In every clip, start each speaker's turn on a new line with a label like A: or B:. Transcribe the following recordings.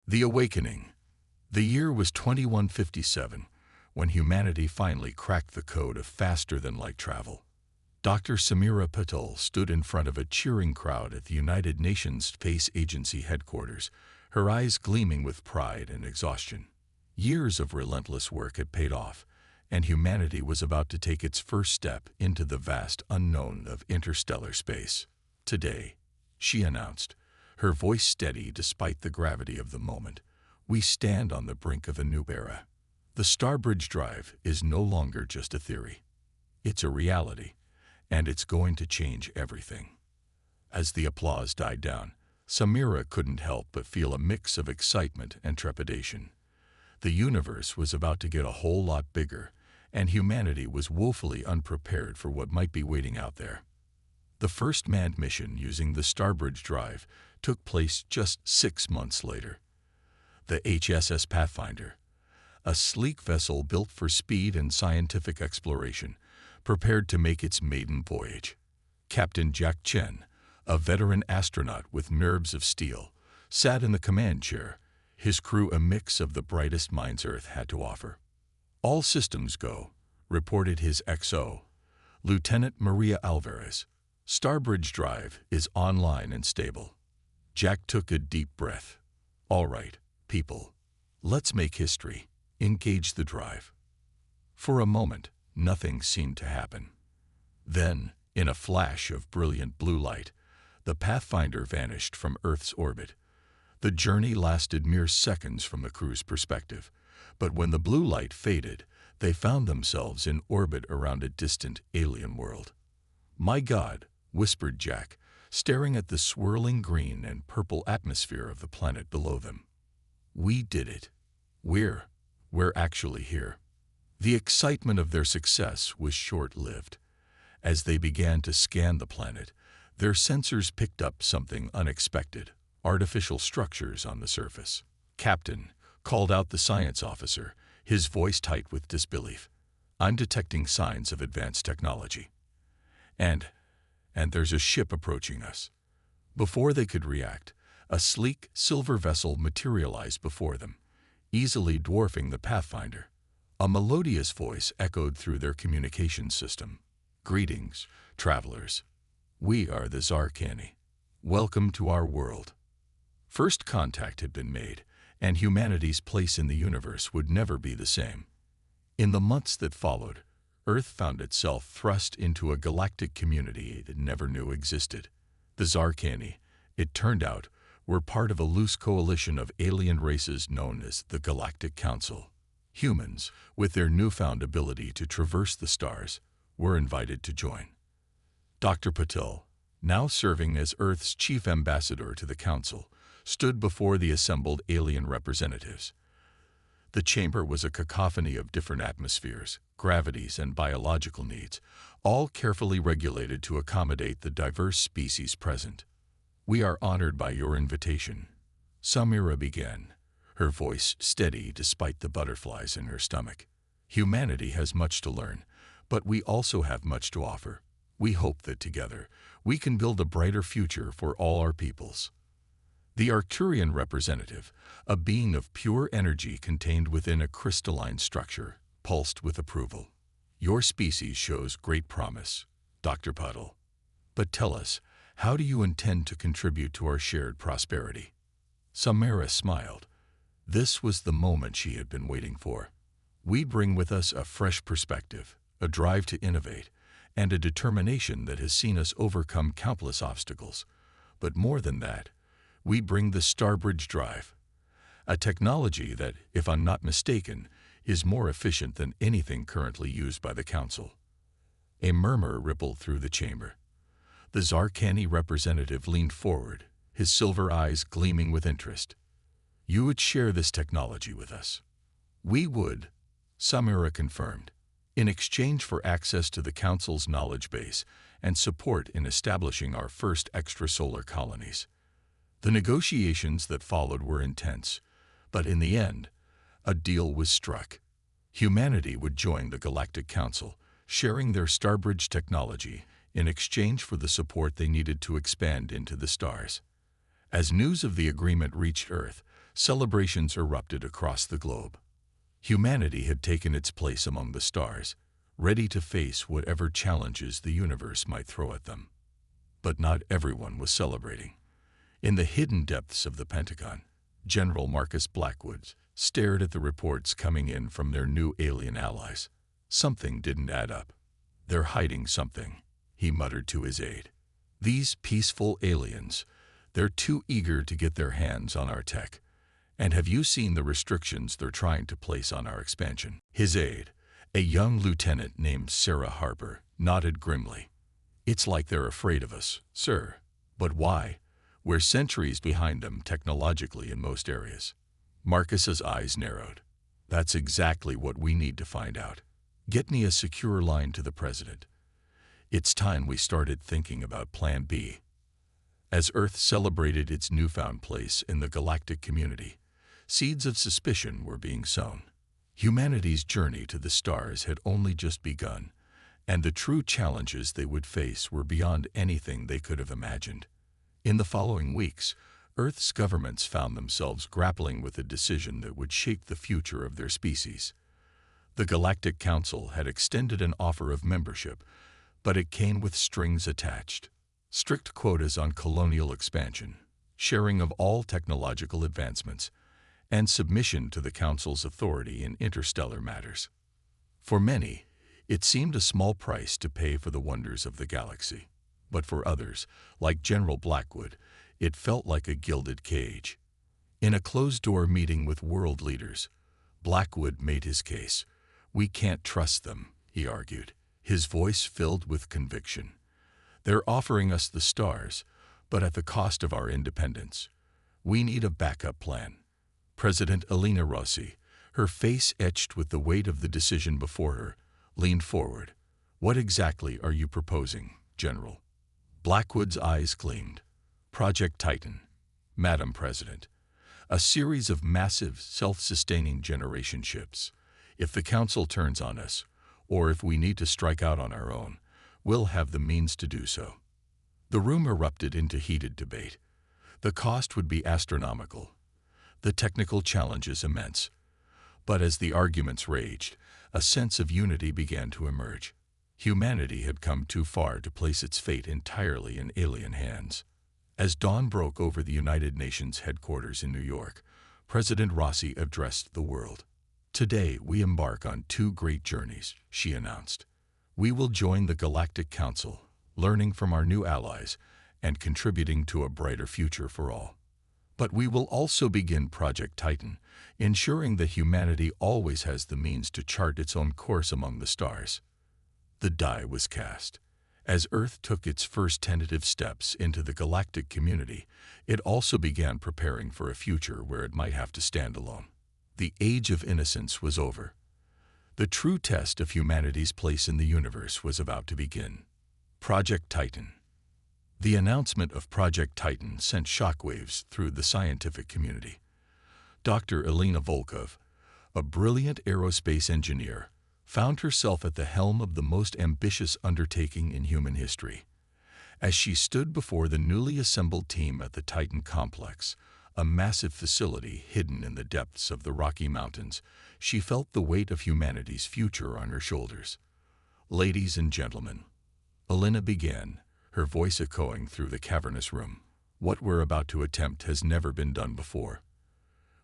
A: The Awakening. The year was 2157, when humanity finally cracked the code of faster-than-light travel. Dr. Samira Patel stood in front of a cheering crowd at the United Nations Space Agency headquarters, her eyes gleaming with pride and exhaustion. Years of relentless work had paid off, and humanity was about to take its first step into the vast unknown of interstellar space. Today, she announced, her voice steady despite the gravity of the moment, we stand on the brink of a new era. The Starbridge Drive is no longer just a theory. It's a reality, and it's going to change everything. As the applause died down, Samira couldn't help but feel a mix of excitement and trepidation. The universe was about to get a whole lot bigger, and humanity was woefully unprepared for what might be waiting out there. The first manned mission using the Starbridge Drive took place just 6 months later. The HSS Pathfinder, a sleek vessel built for speed and scientific exploration, prepared to make its maiden voyage. Captain Jack Chen, a veteran astronaut with nerves of steel, sat in the command chair, his crew a mix of the brightest minds Earth had to offer. All systems go, reported his XO, Lieutenant Maria Alvarez. Starbridge Drive is online and stable. Jack took a deep breath. All right, people, let's make history. Engage the drive. For a moment, nothing seemed to happen. Then, in a flash of brilliant blue light, the Pathfinder vanished from Earth's orbit. The journey lasted mere seconds from the crew's perspective, but when the blue light faded, they found themselves in orbit around a distant alien world. "My God," whispered Jack, staring at the swirling green and purple atmosphere of the planet below them. "We did it. We're actually here." The excitement of their success was short-lived. As they began to scan the planet, their sensors picked up something unexpected: artificial structures on the surface. "Captain," called out the science officer, his voice tight with disbelief, "I'm detecting signs of advanced technology. And there's a ship approaching us." Before they could react, a sleek silver vessel materialized before them, easily dwarfing the Pathfinder. A melodious voice echoed through their communication system. "Greetings, travelers. We are the Zarkani. Welcome to our world." First contact had been made, and humanity's place in the universe would never be the same. In the months that followed, Earth found itself thrust into a galactic community it never knew existed. The Zarkani, it turned out, were part of a loose coalition of alien races known as the Galactic Council. Humans, with their newfound ability to traverse the stars, were invited to join. Dr. Patel, now serving as Earth's chief ambassador to the Council, stood before the assembled alien representatives. The chamber was a cacophony of different atmospheres, gravities, and biological needs, all carefully regulated to accommodate the diverse species present. "We are honored by your invitation," Samira began, her voice steady despite the butterflies in her stomach. "Humanity has much to learn, but we also have much to offer. We hope that together, we can build a brighter future for all our peoples." The Arcturian representative, a being of pure energy contained within a crystalline structure, pulsed with approval. "Your species shows great promise, Dr. Patel. But tell us, how do you intend to contribute to our shared prosperity?" Samira smiled. This was the moment she had been waiting for. "We bring with us a fresh perspective, a drive to innovate, and a determination that has seen us overcome countless obstacles. But more than that, we bring the Starbridge Drive, a technology that, if I'm not mistaken, is more efficient than anything currently used by the Council." A murmur rippled through the chamber. The Zarkani representative leaned forward, his silver eyes gleaming with interest. "You would share this technology with us?" "We would," Samira confirmed, "in exchange for access to the Council's knowledge base and support in establishing our first extrasolar colonies." The negotiations that followed were intense, but in the end, a deal was struck. Humanity would join the Galactic Council, sharing their Starbridge technology in exchange for the support they needed to expand into the stars. As news of the agreement reached Earth, Celebrations erupted across the globe. Humanity had taken its place among the stars, ready to face whatever challenges the universe might throw at them. But not everyone was celebrating. In the hidden depths of the Pentagon, General Marcus Blackwood stared at the reports coming in from their new alien allies. Something didn't add up. "They're hiding something," he muttered to his aide. "These peaceful aliens, they're too eager to get their hands on our tech. And have you seen the restrictions they're trying to place on our expansion?" His aide, a young lieutenant named Sarah Harper, nodded grimly. "It's like they're afraid of us, sir. But why? We're centuries behind them technologically in most areas." Marcus's eyes narrowed. "That's exactly what we need to find out. Get me a secure line to the president. It's time we started thinking about Plan B." As Earth celebrated its newfound place in the galactic community, seeds of suspicion were being sown. Humanity's journey to the stars had only just begun, and the true challenges they would face were beyond anything they could have imagined. In the following weeks, Earth's governments found themselves grappling with a decision that would shape the future of their species. The Galactic Council had extended an offer of membership, but it came with strings attached. Strict quotas on colonial expansion, sharing of all technological advancements, and submission to the Council's authority in interstellar matters. For many, it seemed a small price to pay for the wonders of the galaxy. But for others, like General Blackwood, it felt like a gilded cage. In a closed-door meeting with world leaders, Blackwood made his case. "We can't trust them," he argued, his voice filled with conviction. "They're offering us the stars, but at the cost of our independence. We need a backup plan." President Elena Rossi, her face etched with the weight of the decision before her, leaned forward. "What exactly are you proposing, General?" Blackwood's eyes gleamed. "Project Titan, Madam President. A series of massive, self-sustaining generation ships. If the Council turns on us, or if we need to strike out on our own, we'll have the means to do so." The room erupted into heated debate. The cost would be astronomical, the technical challenges immense. But as the arguments raged, a sense of unity began to emerge. Humanity had come too far to place its fate entirely in alien hands. As dawn broke over the United Nations headquarters in New York, President Rossi addressed the world. "Today we embark on two great journeys," she announced. "We will join the Galactic Council, learning from our new allies and contributing to a brighter future for all. But we will also begin Project Titan, ensuring that humanity always has the means to chart its own course among the stars." The die was cast. As Earth took its first tentative steps into the galactic community, it also began preparing for a future where it might have to stand alone. The age of innocence was over. The true test of humanity's place in the universe was about to begin. Project Titan. The announcement of Project Titan sent shockwaves through the scientific community. Dr. Elena Volkov, a brilliant aerospace engineer, found herself at the helm of the most ambitious undertaking in human history. As she stood before the newly assembled team at the Titan complex, a massive facility hidden in the depths of the Rocky Mountains, she felt the weight of humanity's future on her shoulders. "Ladies and gentlemen," Elena began, her voice echoing through the cavernous room, "what we're about to attempt has never been done before.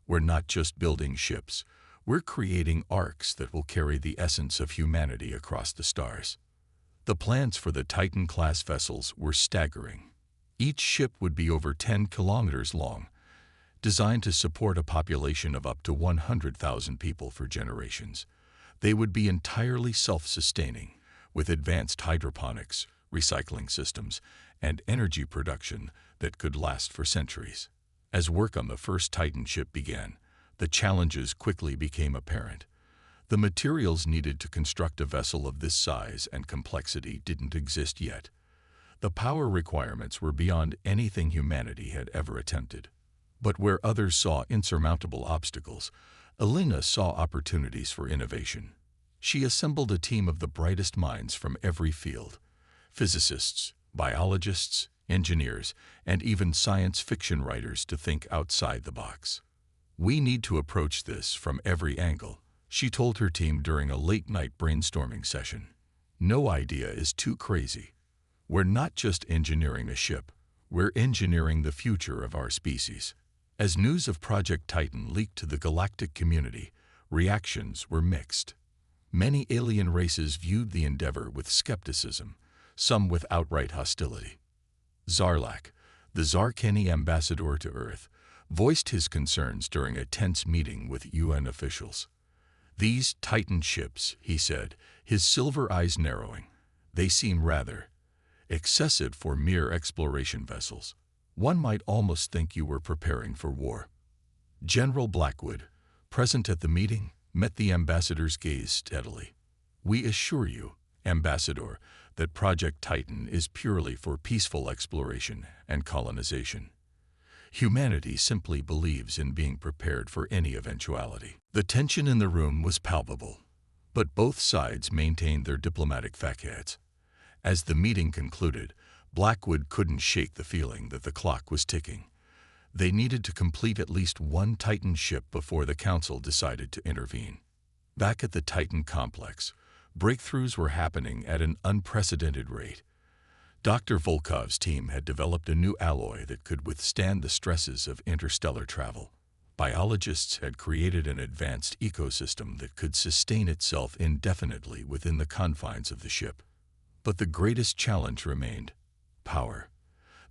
A: We're not just building ships, we're creating arcs that will carry the essence of humanity across the stars." The plans for the Titan-class vessels were staggering. Each ship would be over 10 kilometers long, designed to support a population of up to 100,000 people for generations. They would be entirely self-sustaining, with advanced hydroponics, recycling systems, and energy production that could last for centuries. As work on the first Titan ship began, the challenges quickly became apparent. The materials needed to construct a vessel of this size and complexity didn't exist yet. The power requirements were beyond anything humanity had ever attempted. But where others saw insurmountable obstacles, Elena saw opportunities for innovation. She assembled a team of the brightest minds from every field: physicists, biologists, engineers, and even science fiction writers to think outside the box. "We need to approach this from every angle," she told her team during a late-night brainstorming session. "No idea is too crazy. We're not just engineering a ship, we're engineering the future of our species." As news of Project Titan leaked to the galactic community, reactions were mixed. Many alien races viewed the endeavor with skepticism, some with outright hostility. Zarlak, the Zarkeni ambassador to Earth, voiced his concerns during a tense meeting with UN officials. "These Titan ships," he said, his silver eyes narrowing, "they seem rather excessive for mere exploration vessels. One might almost think you were preparing for war." General Blackwood, present at the meeting, met the ambassador's gaze steadily. "We assure you, Ambassador, that Project Titan is purely for peaceful exploration and colonization. Humanity simply believes in being prepared for any eventuality." The tension in the room was palpable, but both sides maintained their diplomatic facades. As the meeting concluded, Blackwood couldn't shake the feeling that the clock was ticking. They needed to complete at least one Titan ship before the Council decided to intervene. Back at the Titan complex, breakthroughs were happening at an unprecedented rate. Dr. Volkov's team had developed a new alloy that could withstand the stresses of interstellar travel. Biologists had created an advanced ecosystem that could sustain itself indefinitely within the confines of the ship. But the greatest challenge remained: power.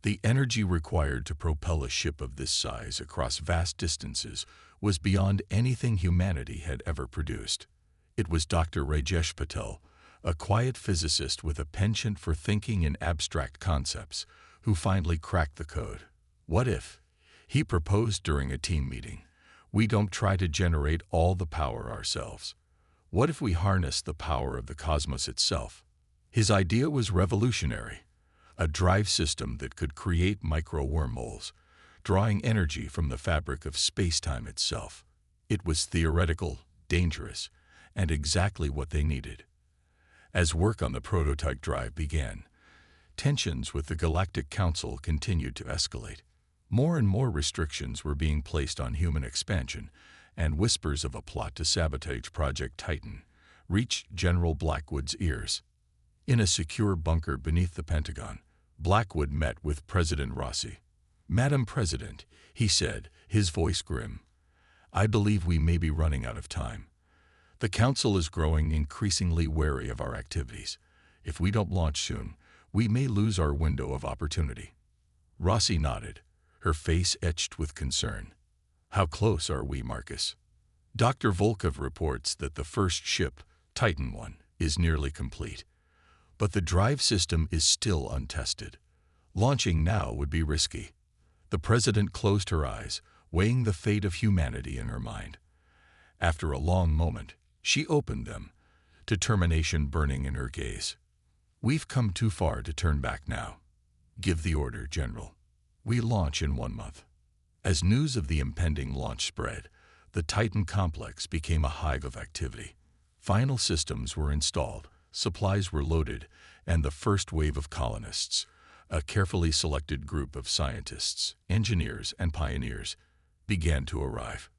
A: The energy required to propel a ship of this size across vast distances was beyond anything humanity had ever produced. It was Dr. Rajesh Patel, a quiet physicist with a penchant for thinking in abstract concepts, who finally cracked the code. "What if," he proposed during a team meeting, "we don't try to generate all the power ourselves? What if we harness the power of the cosmos itself?" His idea was revolutionary: a drive system that could create micro-wormholes, drawing energy from the fabric of space-time itself. It was theoretical, dangerous, and exactly what they needed. As work on the prototype drive began, tensions with the Galactic Council continued to escalate. More and more restrictions were being placed on human expansion, and whispers of a plot to sabotage Project Titan reached General Blackwood's ears. In a secure bunker beneath the Pentagon, Blackwood met with President Rossi. "Madam President," he said, his voice grim, "I believe we may be running out of time. The Council is growing increasingly wary of our activities. If we don't launch soon, we may lose our window of opportunity." Rossi nodded, her face etched with concern. "How close are we, Marcus?" "Dr. Volkov reports that the first ship, Titan 1, is nearly complete. But the drive system is still untested. Launching now would be risky." The President closed her eyes, weighing the fate of humanity in her mind. After a long moment, she opened them, determination burning in her gaze. "We've come too far to turn back now. Give the order, General. We launch in 1 month." As news of the impending launch spread, the Titan complex became a hive of activity. Final systems were installed, supplies were loaded, and the first wave of colonists, a carefully selected group of scientists, engineers, and pioneers, began to arrive.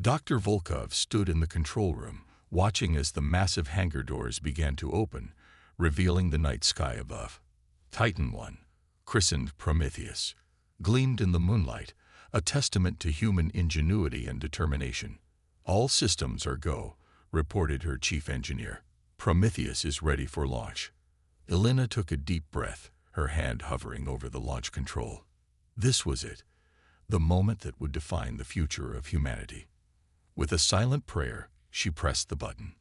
A: Dr. Volkov stood in the control room, watching as the massive hangar doors began to open, revealing the night sky above. Titan 1, christened Prometheus, gleamed in the moonlight, a testament to human ingenuity and determination. "All systems are go," reported her chief engineer. "Prometheus is ready for launch." Elena took a deep breath, her hand hovering over the launch control. This was it, the moment that would define the future of humanity. With a silent prayer, she pressed the button.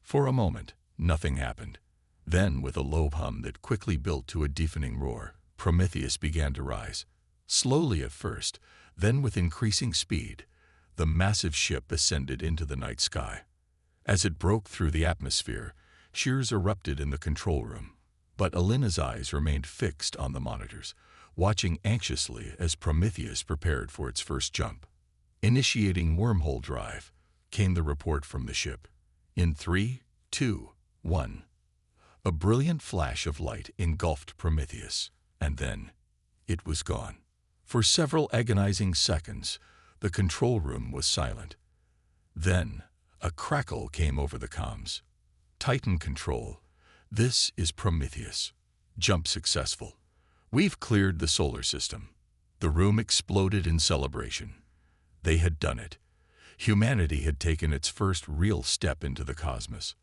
A: For a moment, nothing happened. Then, with a low hum that quickly built to a deafening roar, Prometheus began to rise. Slowly at first, then with increasing speed, the massive ship ascended into the night sky. As it broke through the atmosphere, cheers erupted in the control room. But Elena's eyes remained fixed on the monitors, watching anxiously as Prometheus prepared for its first jump. "Initiating wormhole drive," came the report from the ship. In 3, 2, 1. A brilliant flash of light engulfed Prometheus, and then it was gone. For several agonizing seconds, The control room was silent. Then, a crackle came over the comms. Titan Control. This is Prometheus. Jump successful. We've cleared the solar system. The room exploded in celebration. They had done it. Humanity had taken its first real step into the cosmos.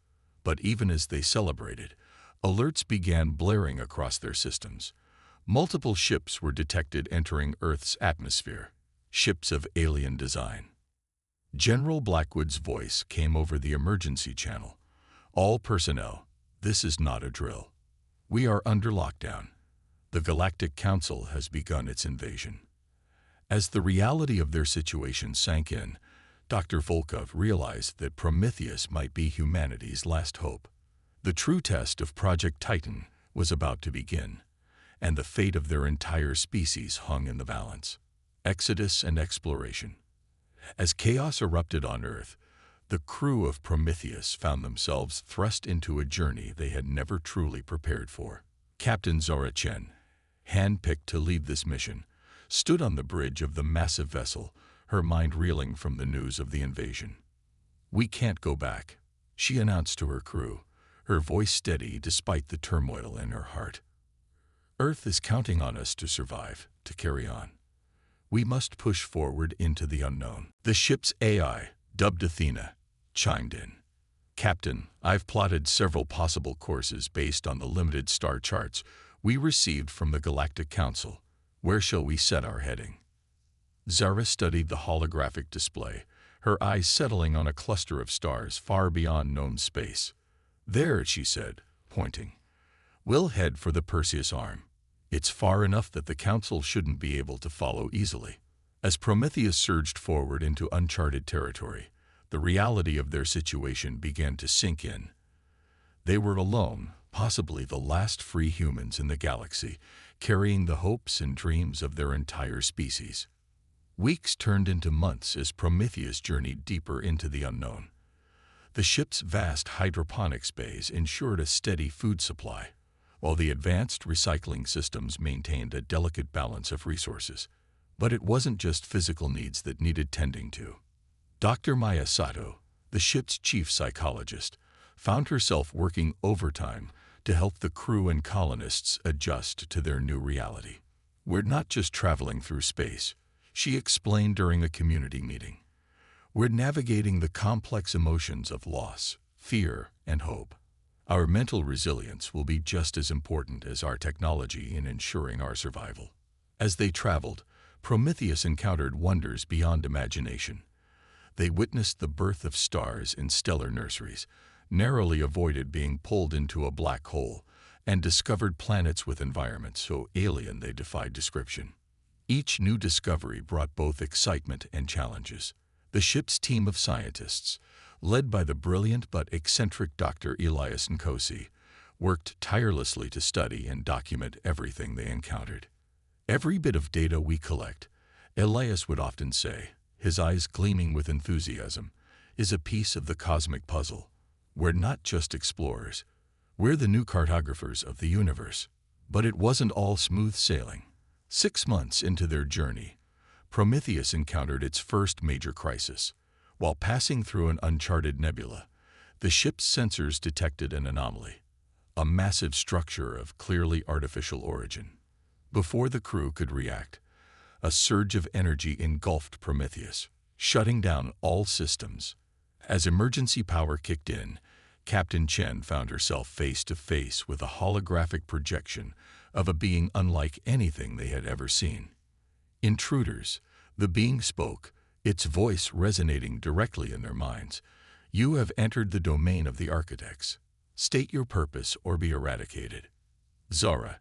A: But even as they celebrated, alerts began blaring across their systems. Multiple ships were detected entering Earth's atmosphere, ships of alien design. General Blackwood's voice came over the emergency channel. All personnel, this is not a drill. We are under lockdown. The Galactic Council has begun its invasion. As the reality of their situation sank in, Dr. Volkov realized that Prometheus might be humanity's last hope. The true test of Project Titan was about to begin, and the fate of their entire species hung in the balance. Exodus and exploration. As chaos erupted on Earth, the crew of Prometheus found themselves thrust into a journey they had never truly prepared for. Captain Zora Chen, handpicked to lead this mission, stood on the bridge of the massive vessel, her mind reeling from the news of the invasion. "We can't go back," she announced to her crew, her voice steady despite the turmoil in her heart. "Earth is counting on us to survive, to carry on. We must push forward into the unknown." The ship's AI, dubbed Athena, chimed in. "Captain, I've plotted several possible courses based on the limited star charts we received from the Galactic Council. Where shall we set our heading?" Zara studied the holographic display, her eyes settling on a cluster of stars far beyond known space. "There," she said, pointing. "We'll head for the Perseus Arm. It's far enough that the Council shouldn't be able to follow easily." As Prometheus surged forward into uncharted territory, the reality of their situation began to sink in. They were alone, possibly the last free humans in the galaxy, carrying the hopes and dreams of their entire species. Weeks turned into months as Prometheus journeyed deeper into the unknown. The ship's vast hydroponics bays ensured a steady food supply, while the advanced recycling systems maintained a delicate balance of resources. But it wasn't just physical needs that needed tending to. Dr. Maya Sato, the ship's chief psychologist, found herself working overtime to help the crew and colonists adjust to their new reality. "We're not just traveling through space," she explained during a community meeting. "We're navigating the complex emotions of loss, fear, and hope. Our mental resilience will be just as important as our technology in ensuring our survival." As they traveled, Prometheus encountered wonders beyond imagination. They witnessed the birth of stars in stellar nurseries, narrowly avoided being pulled into a black hole, and discovered planets with environments so alien they defied description. Each new discovery brought both excitement and challenges. The ship's team of scientists, led by the brilliant but eccentric Dr. Elias Nkosi, worked tirelessly to study and document everything they encountered. "Every bit of data we collect," Elias would often say, his eyes gleaming with enthusiasm, "is a piece of the cosmic puzzle. We're not just explorers. We're the new cartographers of the universe." But it wasn't all smooth sailing. 6 months into their journey, Prometheus encountered its first major crisis. While passing through an uncharted nebula, the ship's sensors detected an anomaly, a massive structure of clearly artificial origin. Before the crew could react, a surge of energy engulfed Prometheus, shutting down all systems. As emergency power kicked in, Captain Chen found herself face to face with a holographic projection of a being unlike anything they had ever seen. "Intruders," the being spoke, its voice resonating directly in their minds. "You have entered the domain of the architects. State your purpose or be eradicated." Zara,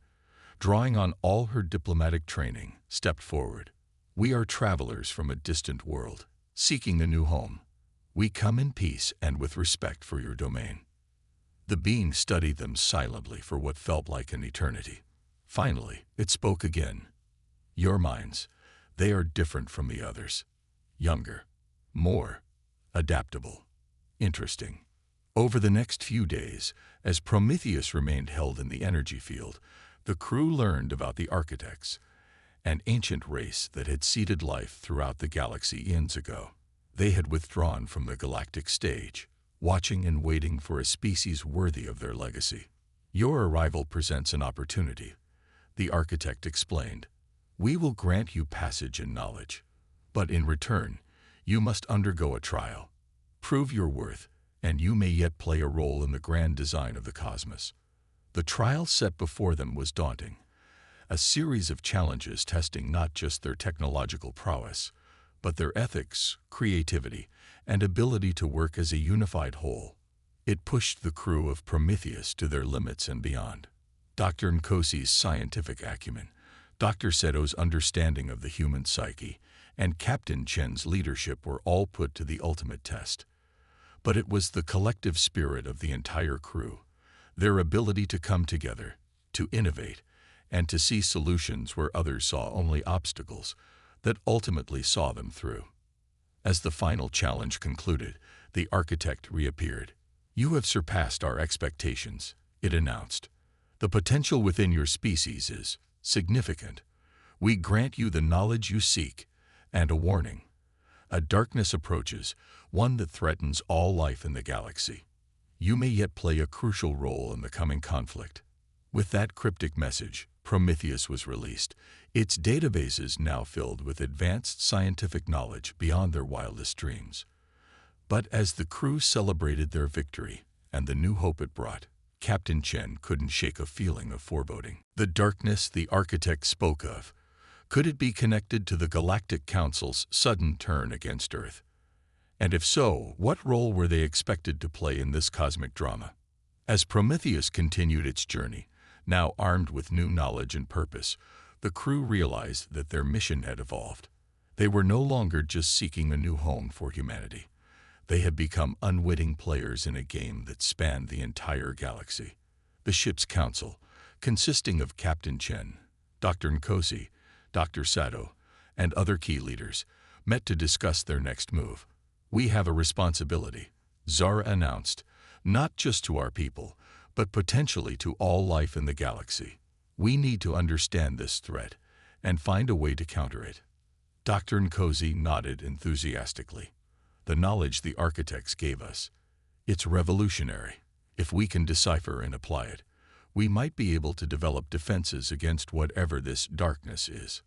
A: drawing on all her diplomatic training, stepped forward. "We are travelers from a distant world, seeking a new home. We come in peace and with respect for your domain." The being studied them silently for what felt like an eternity. Finally, it spoke again. "Your minds, they are different from the others. Younger, more adaptable, interesting." Over the next few days, as Prometheus remained held in the energy field, the crew learned about the architects. an ancient race that had seeded life throughout the galaxy eons ago. They had withdrawn from the galactic stage, watching and waiting for a species worthy of their legacy. Your arrival presents an opportunity, the architect explained. We will grant you passage and knowledge, but in return, you must undergo a trial. Prove your worth, and you may yet play a role in the grand design of the cosmos. The trial set before them was daunting, a series of challenges testing not just their technological prowess, but their ethics, creativity, and ability to work as a unified whole. It pushed the crew of Prometheus to their limits and beyond. Dr. Nkosi's scientific acumen, Dr. Seto's understanding of the human psyche, and Captain Chen's leadership were all put to the ultimate test. But it was the collective spirit of the entire crew, their ability to come together, to innovate, and to see solutions where others saw only obstacles, that ultimately saw them through. As the final challenge concluded, the architect reappeared. You have surpassed our expectations, it announced. The potential within your species is significant. We grant you the knowledge you seek, and a warning. A darkness approaches, one that threatens all life in the galaxy. You may yet play a crucial role in the coming conflict. With that cryptic message, Prometheus was released, its databases now filled with advanced scientific knowledge beyond their wildest dreams. But as the crew celebrated their victory and the new hope it brought, Captain Chen couldn't shake a feeling of foreboding. The darkness the architect spoke of, could it be connected to the Galactic Council's sudden turn against Earth? And if so, what role were they expected to play in this cosmic drama? As Prometheus continued its journey, now armed with new knowledge and purpose, the crew realized that their mission had evolved. They were no longer just seeking a new home for humanity. They had become unwitting players in a game that spanned the entire galaxy. The ship's council, consisting of Captain Chen, Dr. Nkosi, Dr. Sato, and other key leaders, met to discuss their next move. We have a responsibility, Zara announced, not just to our people, but potentially to all life in the galaxy. We need to understand this threat and find a way to counter it. Dr. Nkosi nodded enthusiastically. The knowledge the architects gave us, it's revolutionary. If we can decipher and apply it, we might be able to develop defenses against whatever this darkness is.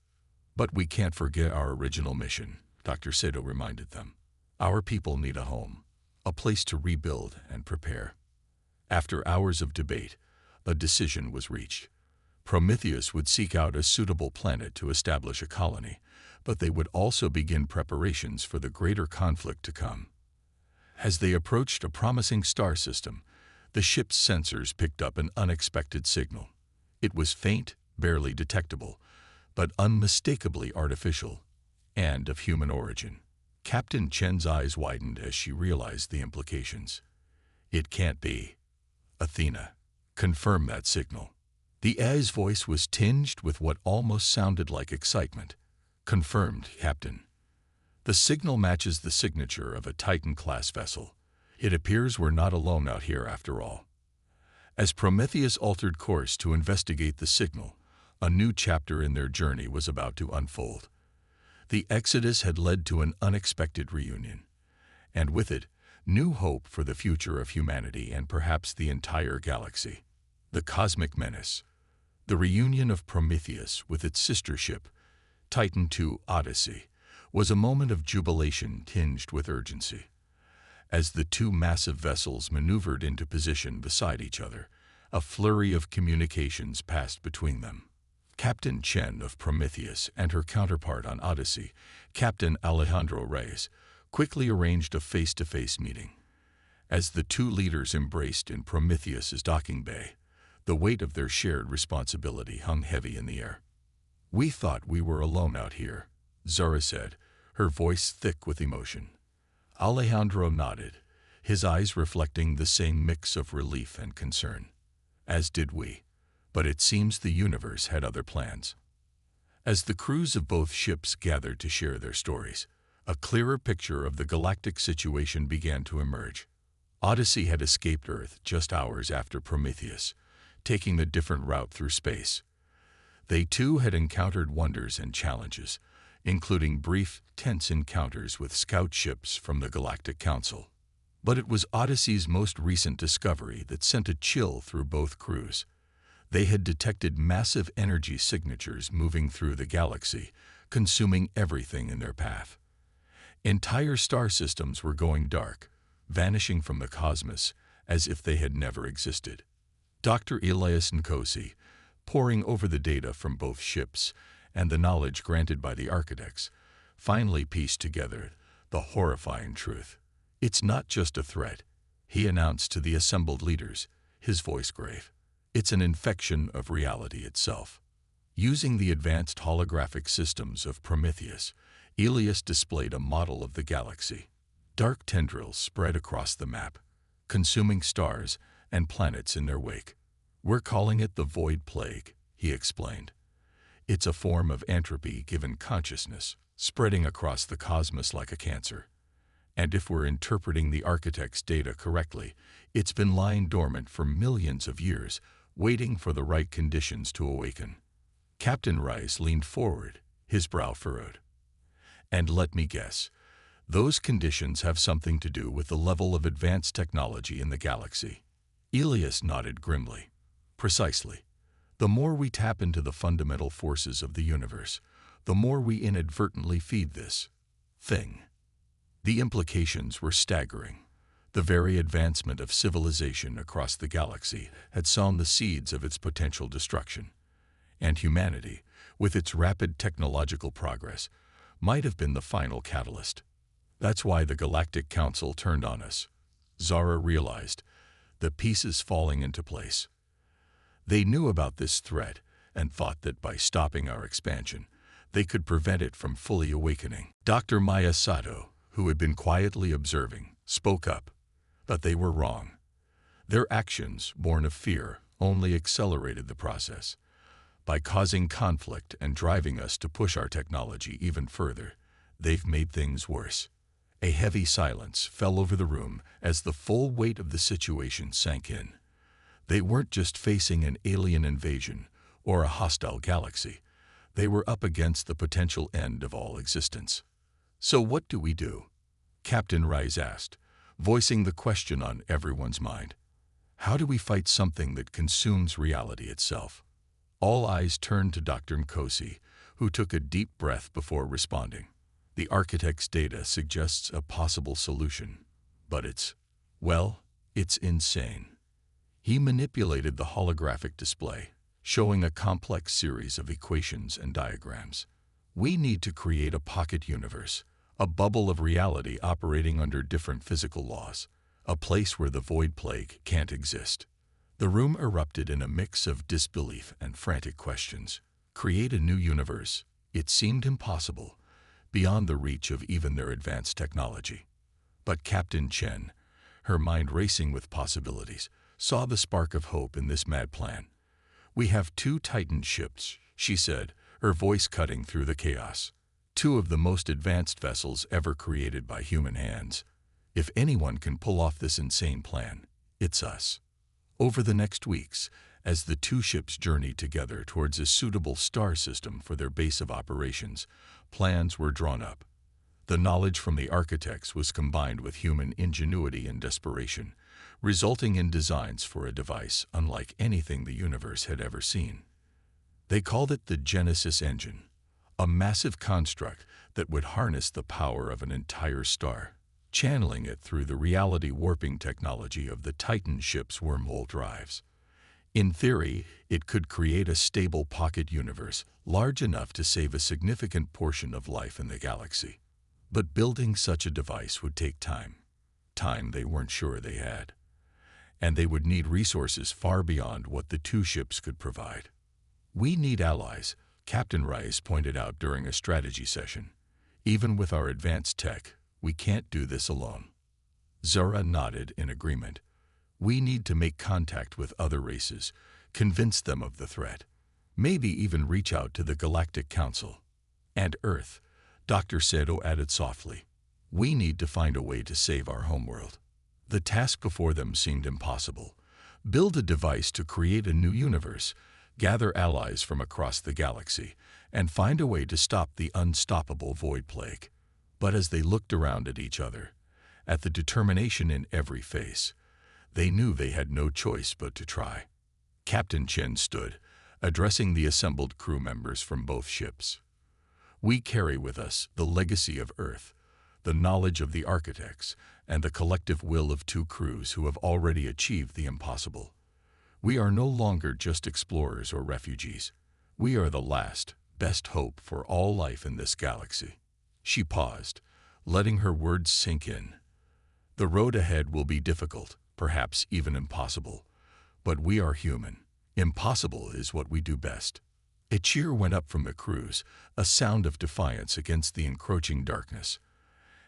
A: But we can't forget our original mission, Dr. Sato reminded them. Our people need a home, a place to rebuild and prepare. After hours of debate, a decision was reached. Prometheus would seek out a suitable planet to establish a colony, but they would also begin preparations for the greater conflict to come. As they approached a promising star system, the ship's sensors picked up an unexpected signal. It was faint, barely detectable, but unmistakably artificial, and of human origin. Captain Chen's eyes widened as she realized the implications. It can't be. Athena, confirm that signal. The A's voice was tinged with what almost sounded like excitement. Confirmed, Captain. The signal matches the signature of a Titan-class vessel. It appears we're not alone out here after all. As Prometheus altered course to investigate the signal, a new chapter in their journey was about to unfold. The Exodus had led to an unexpected reunion, and with it, new hope for the future of humanity and perhaps the entire galaxy. The Cosmic Menace. The reunion of Prometheus with its sister ship, Titan II Odyssey, was a moment of jubilation tinged with urgency. As the two massive vessels maneuvered into position beside each other, a flurry of communications passed between them. Captain Chen of Prometheus and her counterpart on Odyssey, Captain Alejandro Reyes, quickly arranged a face-to-face meeting. As the two leaders embraced in Prometheus's docking bay, the weight of their shared responsibility hung heavy in the air. We thought we were alone out here, Zara said, her voice thick with emotion. Alejandro nodded, his eyes reflecting the same mix of relief and concern. As did we, but it seems the universe had other plans. As the crews of both ships gathered to share their stories, a clearer picture of the galactic situation began to emerge. Odyssey had escaped Earth just hours after Prometheus, taking a different route through space. They too had encountered wonders and challenges, including brief, tense encounters with scout ships from the Galactic Council. But it was Odyssey's most recent discovery that sent a chill through both crews. They had detected massive energy signatures moving through the galaxy, consuming everything in their path. Entire star systems were going dark, vanishing from the cosmos as if they had never existed. Dr. Elias Nkosi, poring over the data from both ships and the knowledge granted by the architects, finally pieced together the horrifying truth. "It's not just a threat," he announced to the assembled leaders, his voice grave. "It's an infection of reality itself." Using the advanced holographic systems of Prometheus, Elias displayed a model of the galaxy. Dark tendrils spread across the map, consuming stars and planets in their wake. "We're calling it the Void Plague," he explained. "It's a form of entropy given consciousness, spreading across the cosmos like a cancer. And if we're interpreting the architect's data correctly, it's been lying dormant for millions of years, waiting for the right conditions to awaken." Captain Rice leaned forward, his brow furrowed. "And let me guess, those conditions have something to do with the level of advanced technology in the galaxy." Elias nodded grimly. "Precisely. The more we tap into the fundamental forces of the universe, the more we inadvertently feed this thing." The implications were staggering. The very advancement of civilization across the galaxy had sown the seeds of its potential destruction. And humanity, with its rapid technological progress, might have been the final catalyst. That's why the Galactic Council turned on us. Zara realized, the pieces falling into place. They knew about this threat and thought that by stopping our expansion, they could prevent it from fully awakening. Dr. Maya Sato, who had been quietly observing, spoke up. But they were wrong. Their actions, born of fear, only accelerated the process. By causing conflict and driving us to push our technology even further, they've made things worse. A heavy silence fell over the room as the full weight of the situation sank in. They weren't just facing an alien invasion or a hostile galaxy. They were up against the potential end of all existence. "So what do we do?" Captain Rice asked, voicing the question on everyone's mind. "How do we fight something that consumes reality itself?" All eyes turned to Dr. Nkosi, who took a deep breath before responding. "The architect's data suggests a possible solution, but it's insane." He manipulated the holographic display, showing a complex series of equations and diagrams. "We need to create a pocket universe, a bubble of reality operating under different physical laws, a place where the void plague can't exist." The room erupted in a mix of disbelief and frantic questions. Create a new universe? It seemed impossible, beyond the reach of even their advanced technology. But Captain Chen, her mind racing with possibilities, saw the spark of hope in this mad plan. "We have 2 Titan ships," she said, her voice cutting through the chaos. "2 of the most advanced vessels ever created by human hands. If anyone can pull off this insane plan, it's us." Over the next weeks, as the 2 ships journeyed together towards a suitable star system for their base of operations, plans were drawn up. The knowledge from the architects was combined with human ingenuity and desperation, resulting in designs for a device unlike anything the universe had ever seen. They called it the Genesis engine, a massive construct that would harness the power of an entire star, channeling it through the reality warping technology of the Titan ship's wormhole drives. In theory, it could create a stable pocket universe large enough to save a significant portion of life in the galaxy. But building such a device would take time they weren't sure they had. And they would need resources far beyond what the 2 ships could provide. "We need allies," Captain Rice pointed out during a strategy session. "Even with our advanced tech, we can't do this alone." Zara nodded in agreement. "We need to make contact with other races, convince them of the threat, maybe even reach out to the Galactic Council. And Earth," Dr. Sato added softly. "We need to find a way to save our homeworld." The task before them seemed impossible. Build a device to create a new universe, gather allies from across the galaxy, and find a way to stop the unstoppable void plague. But as they looked around at each other, at the determination in every face, they knew they had no choice but to try. Captain Chen stood, addressing the assembled crew members from both ships. "We carry with us the legacy of Earth, the knowledge of the architects, and the collective will of two crews who have already achieved the impossible. We are no longer just explorers or refugees. We are the last, best hope for all life in this galaxy." She paused, letting her words sink in. "The road ahead will be difficult, perhaps even impossible. But we are human. Impossible is what we do best." A cheer went up from the crews, a sound of defiance against the encroaching darkness.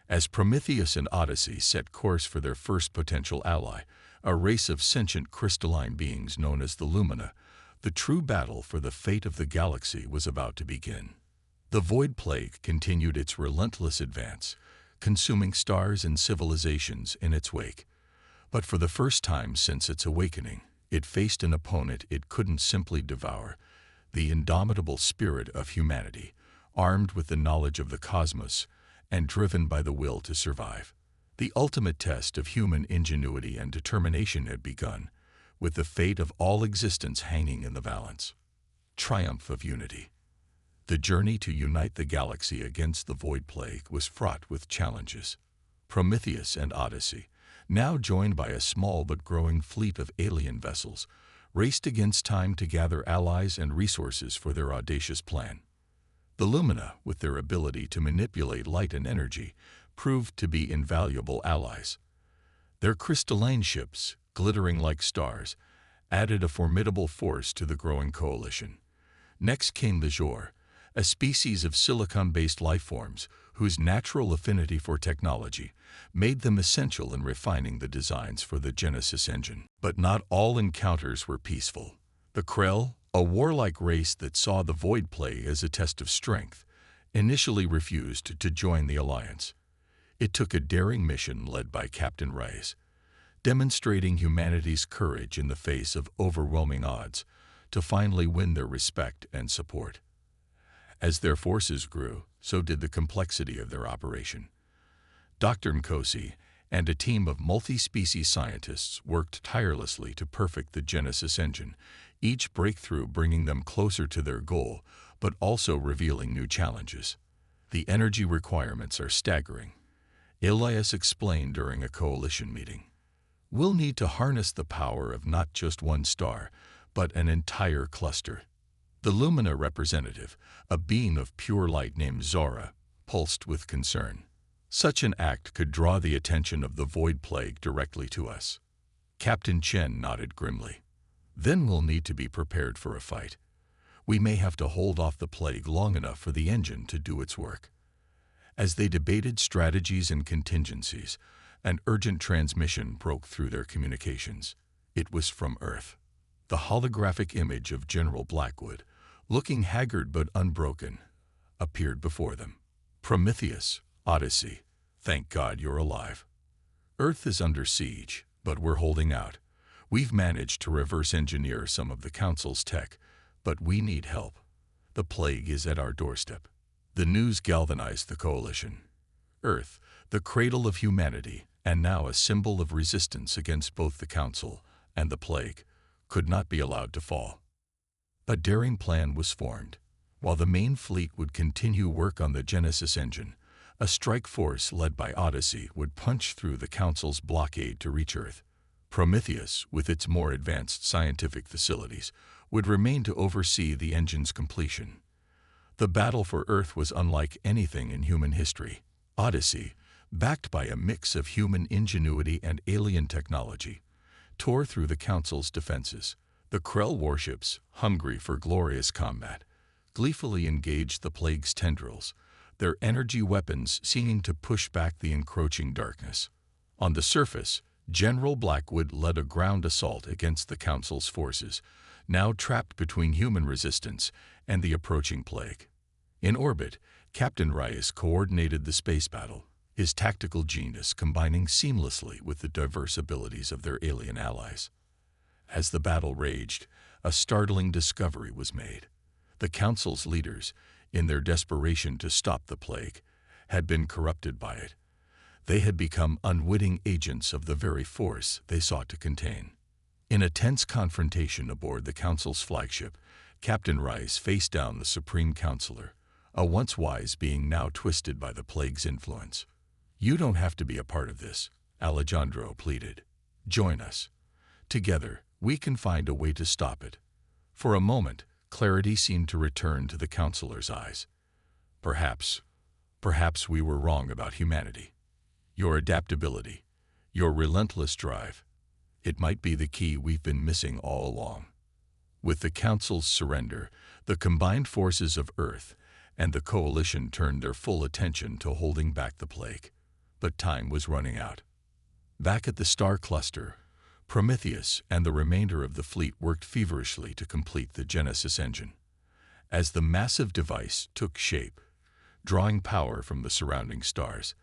A: As Prometheus and Odyssey set course for their first potential ally, a race of sentient crystalline beings known as the Lumina, the true battle for the fate of the galaxy was about to begin. The Void Plague continued its relentless advance, consuming stars and civilizations in its wake. But for the first time since its awakening, it faced an opponent it couldn't simply devour: the indomitable spirit of humanity, armed with the knowledge of the cosmos and driven by the will to survive. The ultimate test of human ingenuity and determination had begun, with the fate of all existence hanging in the balance. Triumph of unity. The journey to unite the galaxy against the Void Plague was fraught with challenges. Prometheus and Odyssey, now joined by a small but growing fleet of alien vessels, raced against time to gather allies and resources for their audacious plan. The Lumina, with their ability to manipulate light and energy, proved to be invaluable allies. Their crystalline ships, glittering like stars, added a formidable force to the growing coalition. Next came the Jor, a species of silicon-based lifeforms whose natural affinity for technology made them essential in refining the designs for the Genesis engine. But not all encounters were peaceful. The Krell, a warlike race that saw the Void Plague as a test of strength, initially refused to join the alliance. It took a daring mission led by Captain Reyes, demonstrating humanity's courage in the face of overwhelming odds, to finally win their respect and support. As their forces grew, so did the complexity of their operation. Dr. Nkosi and a team of multi-species scientists worked tirelessly to perfect the Genesis engine, each breakthrough bringing them closer to their goal, but also revealing new challenges. "The energy requirements are staggering," Elias explained during a coalition meeting. "We'll need to harness the power of not just one star, but an entire cluster." The Lumina representative, a being of pure light named Zora, pulsed with concern. "Such an act could draw the attention of the Void Plague directly to us." Captain Chen nodded grimly. "Then we'll need to be prepared for a fight. We may have to hold off the plague long enough for the engine to do its work." As they debated strategies and contingencies, an urgent transmission broke through their communications. It was from Earth. The holographic image of General Blackwood, looking haggard but unbroken, appeared before them. "Prometheus, Odyssey, thank God you're alive. Earth is under siege, but we're holding out. We've managed to reverse engineer some of the Council's tech, but we need help. The plague is at our doorstep." The news galvanized the coalition. Earth, the cradle of humanity, and now a symbol of resistance against both the Council and the plague, could not be allowed to fall. A daring plan was formed. While the main fleet would continue work on the Genesis engine, a strike force led by Odyssey would punch through the Council's blockade to reach Earth. Prometheus, with its more advanced scientific facilities, would remain to oversee the engine's completion. The battle for Earth was unlike anything in human history. Odyssey, backed by a mix of human ingenuity and alien technology, tore through the Council's defenses. The Krell warships, hungry for glorious combat, gleefully engaged the plague's tendrils, their energy weapons seeming to push back the encroaching darkness. On the surface, General Blackwood led a ground assault against the Council's forces, now trapped between human resistance and the approaching plague. In orbit, Captain Reyes coordinated the space battle, his tactical genius combining seamlessly with the diverse abilities of their alien allies. As the battle raged, a startling discovery was made. The Council's leaders, in their desperation to stop the plague, had been corrupted by it. They had become unwitting agents of the very force they sought to contain. In a tense confrontation aboard the Council's flagship, Captain Rice faced down the Supreme Counselor, a once wise being now twisted by the plague's influence. "You don't have to be a part of this," Alejandro pleaded. "Join us. Together, we can find a way to stop it." For a moment, clarity seemed to return to the counselor's eyes. Perhaps we were wrong about humanity. Your adaptability, your relentless drive, it might be the key we've been missing all along." With the Council's surrender, the combined forces of Earth and the Coalition turned their full attention to holding back the plague. But time was running out. Back at the star cluster, Prometheus and the remainder of the fleet worked feverishly to complete the Genesis engine. As the massive device took shape, drawing power from the surrounding stars,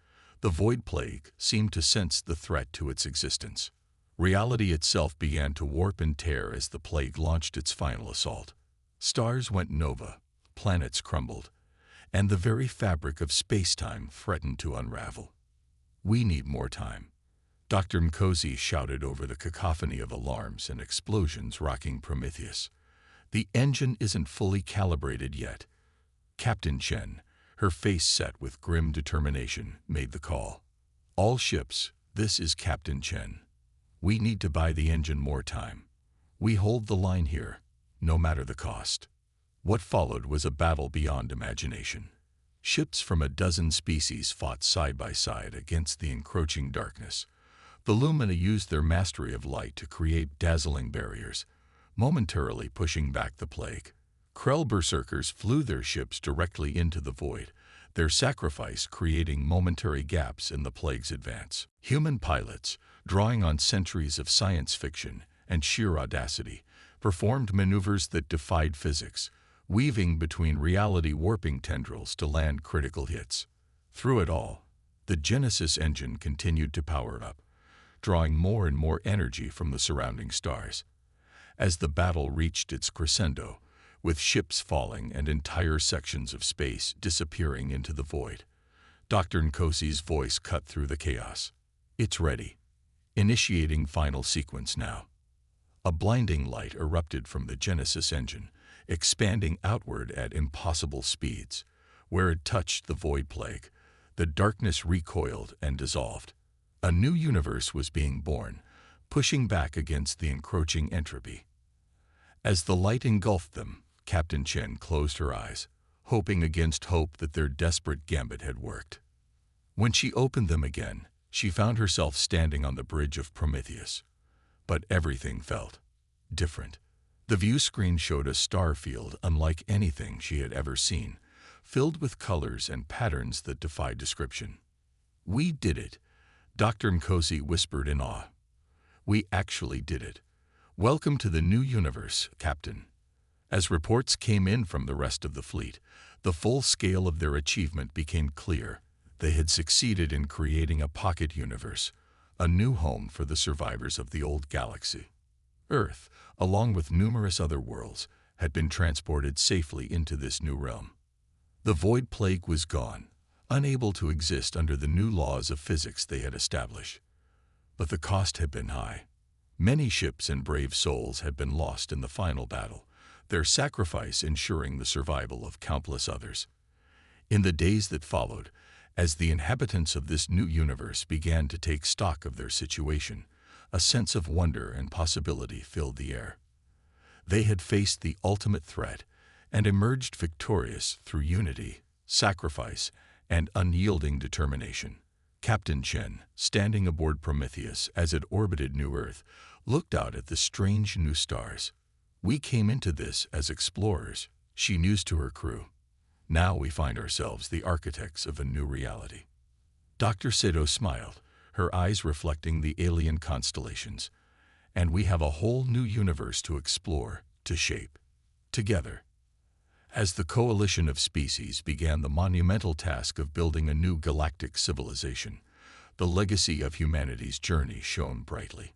A: the Void Plague seemed to sense the threat to its existence. Reality itself began to warp and tear as the plague launched its final assault. Stars went nova, planets crumbled, and the very fabric of space-time threatened to unravel. "We need more time," Dr. Nkosi shouted over the cacophony of alarms and explosions rocking Prometheus. "The engine isn't fully calibrated yet." Captain Chen, her face set with grim determination, made the call. "All ships, this is Captain Chen. We need to buy the engine more time. We hold the line here, no matter the cost." What followed was a battle beyond imagination. Ships from a dozen species fought side by side against the encroaching darkness. The Lumina used their mastery of light to create dazzling barriers, momentarily pushing back the plague. Krell berserkers flew their ships directly into the void, their sacrifice creating momentary gaps in the plague's advance. Human pilots, drawing on centuries of science fiction and sheer audacity, performed maneuvers that defied physics, weaving between reality-warping tendrils to land critical hits. Through it all, the Genesis engine continued to power up, drawing more and more energy from the surrounding stars. As the battle reached its crescendo, with ships falling and entire sections of space disappearing into the void, Dr. Nkosi's voice cut through the chaos. "It's ready. Initiating final sequence now." A blinding light erupted from the Genesis engine, expanding outward at impossible speeds. Where it touched the Void Plague, the darkness recoiled and dissolved. A new universe was being born, pushing back against the encroaching entropy. As the light engulfed them, Captain Chen closed her eyes, hoping against hope that their desperate gambit had worked. When she opened them again, she found herself standing on the bridge of Prometheus. But everything felt different. The view screen showed a star field unlike anything she had ever seen, filled with colors and patterns that defied description. "We did it," Dr. Nkosi whispered in awe. "We actually did it. Welcome to the new universe, Captain." As reports came in from the rest of the fleet, the full scale of their achievement became clear. They had succeeded in creating a pocket universe, a new home for the survivors of the old galaxy. Earth, along with numerous other worlds, had been transported safely into this new realm. The Void Plague was gone, unable to exist under the new laws of physics they had established. But the cost had been high. Many ships and brave souls had been lost in the final battle, their sacrifice ensuring the survival of countless others. In the days that followed, as the inhabitants of this new universe began to take stock of their situation, a sense of wonder and possibility filled the air. They had faced the ultimate threat and emerged victorious through unity, sacrifice, and unyielding determination. Captain Chen, standing aboard Prometheus as it orbited New Earth, looked out at the strange new stars. "We came into this as explorers," she mused to her crew. "Now we find ourselves the architects of a new reality." Dr. Sato smiled, her eyes reflecting the alien constellations. "And we have a whole new universe to explore, to shape. Together." As the coalition of species began the monumental task of building a new galactic civilization, the legacy of humanity's journey shone brightly.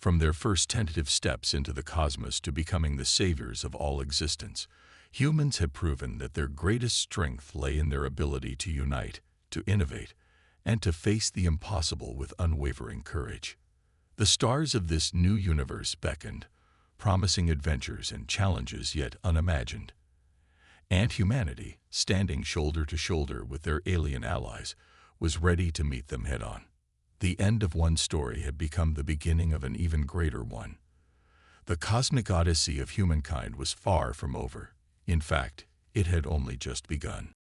A: From their first tentative steps into the cosmos to becoming the saviors of all existence, humans have proven that their greatest strength lay in their ability to unite, to innovate, and to face the impossible with unwavering courage. The stars of this new universe beckoned, promising adventures and challenges yet unimagined. And humanity, standing shoulder to shoulder with their alien allies, was ready to meet them head-on. The end of one story had become the beginning of an even greater one. The cosmic odyssey of humankind was far from over. In fact, it had only just begun.